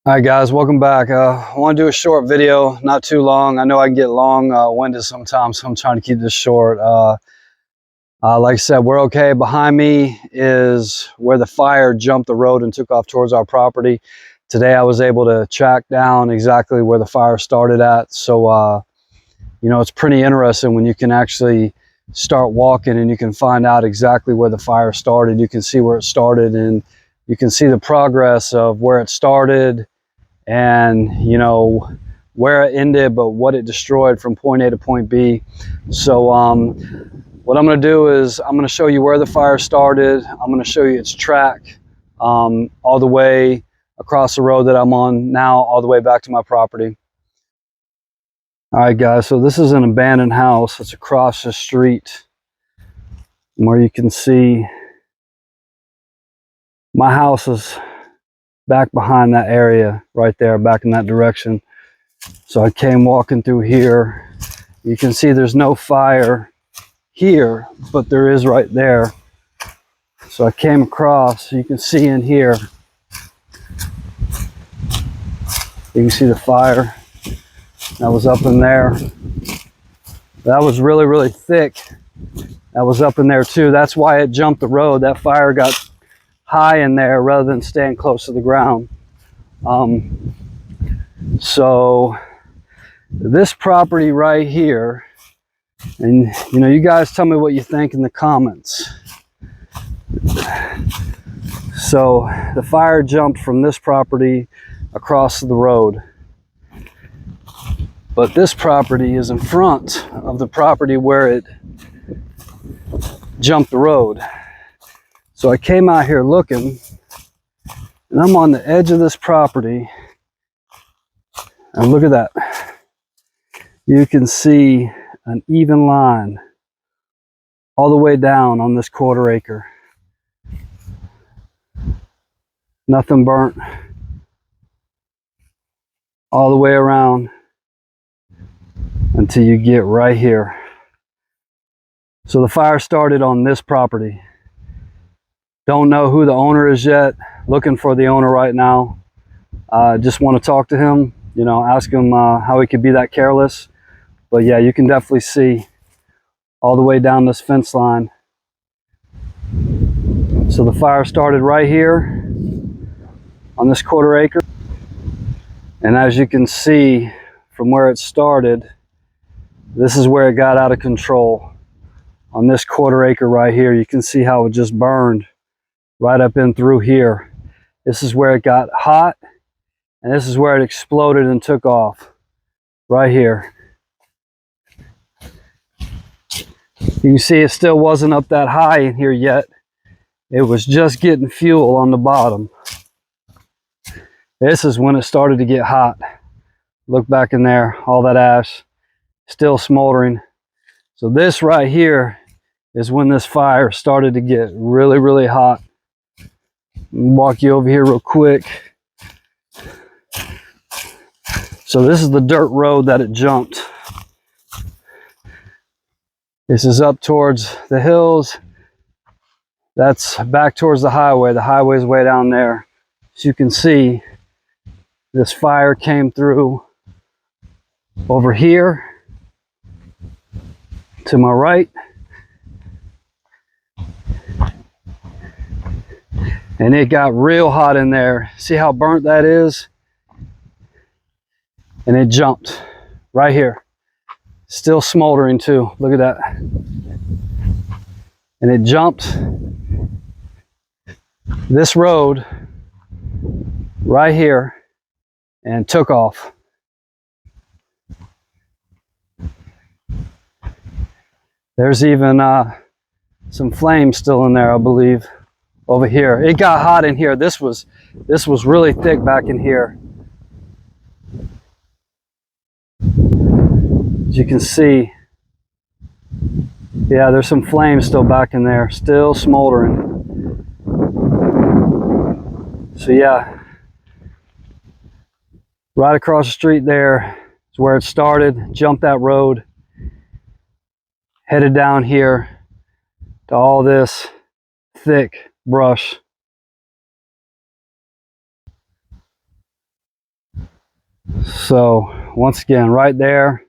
All right, guys, welcome back. I want to do a short video, not too long. I know I can get long-winded sometimes, so I'm trying to keep this short. Like I said, we're okay. Behind me is where the fire jumped the road and took off towards our property. Today, I was able to track down exactly where the fire started at. So, you know, it's pretty interesting when you can actually start walking and you can find out exactly where the fire started. You can see where it started and you can see the progress of where it started, and you know where it ended, but what it destroyed from point A to point B. So what I'm going to do is I'm going to show you where the fire started. I'm going to show you its track all the way across the road that I'm on now, all the way back to my property. All right, guys, so this is an abandoned house. It's across the street where you can see my house is back behind that area right there, back in that direction. So I came walking through here. You can see there's no fire here, but there is right there. So I came across, you can see in here, you can see the fire that was up in there. That was really, really thick. That was up in there too. That's why it jumped the road. That fire got high in there rather than staying close to the ground. So this property right here, and you know, you guys tell me what you think in the comments. So the fire jumped from this property across the road, but this property is in front of the property where it jumped the road. So I came out here looking, and I'm on the edge of this property, and look at that. You can see an even line all the way down on this quarter acre. Nothing burnt all the way around until you get right here. So the fire started on this property. Don't know who the owner is yet. Looking for the owner right now. Just want to talk to him, you know, ask him how he could be that careless. But yeah, you can definitely see all the way down this fence line. So the fire started right here on this quarter acre. And as you can see from where it started, this is where it got out of control. On this quarter acre right here, you can see how it just burned right up in through here. This is where it got hot, and this is where it exploded and took off, right here. You can see it still wasn't up that high in here yet. It was just getting fuel on the bottom. This is when it started to get hot. Look back in there, all that ash still smoldering. So this right here is when this fire started to get really, really hot. Walk you over here real quick. So this is the dirt road that it jumped. This is up towards the hills. That's back towards the highway. The highway's way down there. As you can see, this fire came through over here to my right. And it got real hot in there. See how burnt that is? And it jumped right here. Still smoldering too. Look at that. And it jumped this road right here and took off. There's even some flames still in there, I believe, over here. It got hot in here. This was really thick back in here. As you can see, yeah, there's some flames still back in there, still smoldering. So yeah, right across the street there is where it started. Jumped that road, headed down here to all this thick brush. So once again, right there,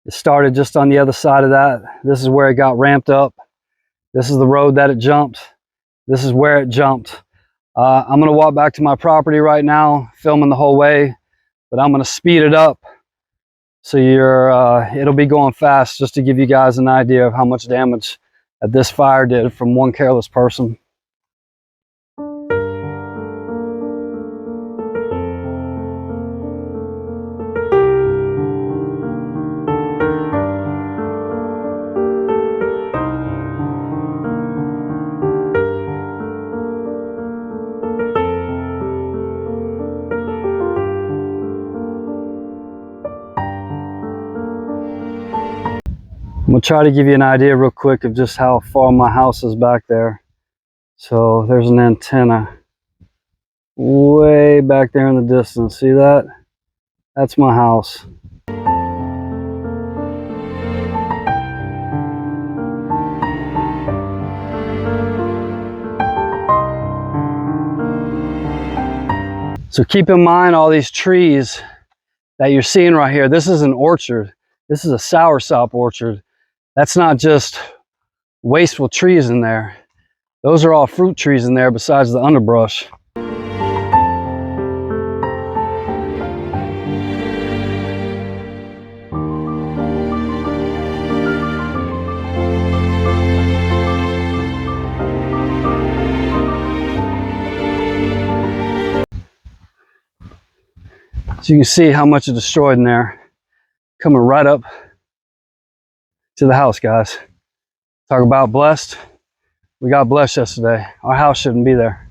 it started just on the other side of that. This is where it got ramped up. This is the road that it jumped. This is where it jumped. I'm gonna walk back to my property right now, filming the whole way, but I'm gonna speed it up so it'll be going fast, just to give you guys an idea of how much damage that this fire did from one careless person. I'm gonna try to give you an idea real quick of just how far my house is back there. So there's an antenna way back there in the distance. See that? That's my house. So keep in mind all these trees that you're seeing right here. This is an orchard. This is a soursop orchard. That's not just wasteful trees in there. Those are all fruit trees in there besides the underbrush. So you can see how much is destroyed in there. Coming right up to the house, guys. Talk about blessed. We got blessed yesterday. Our house shouldn't be there.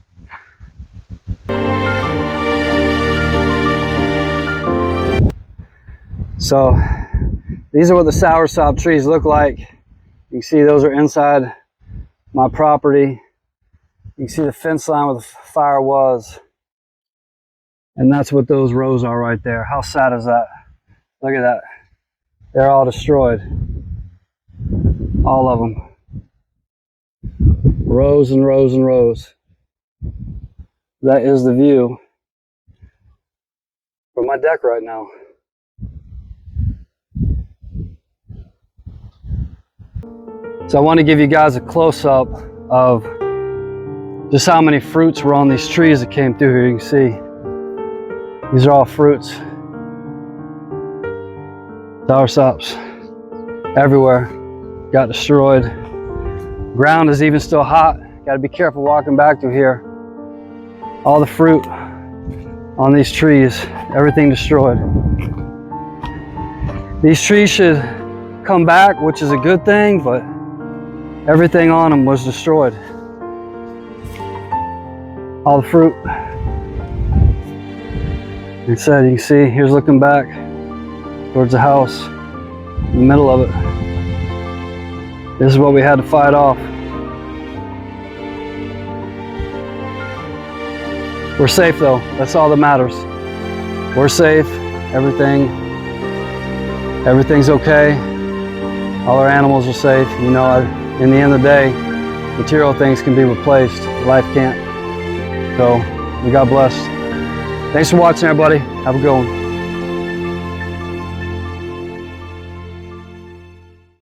So these are what the soursop trees look like. You can see those are inside my property. You can see the fence line where the fire was. And that's what those rows are right there. How sad is that? Look at that. They're all destroyed. All of them. Rows and rows and rows. That is the view from my deck right now. So I want to give you guys a close-up of just how many fruits were on these trees that came through here. You can see these are all fruits. Soursops everywhere got destroyed. Ground is even still hot. Got to be careful walking back through here. All the fruit on these trees, everything destroyed. These trees should come back, which is a good thing, but everything on them was destroyed. All the fruit. Like I said, you can see, here's looking back towards the house, in the middle of it. This is what we had to fight off. We're safe though, that's all that matters. We're safe, everything's okay. All our animals are safe. You know, in the end of the day, material things can be replaced, life can't. So, we got blessed. Thanks for watching, everybody. Have a good one.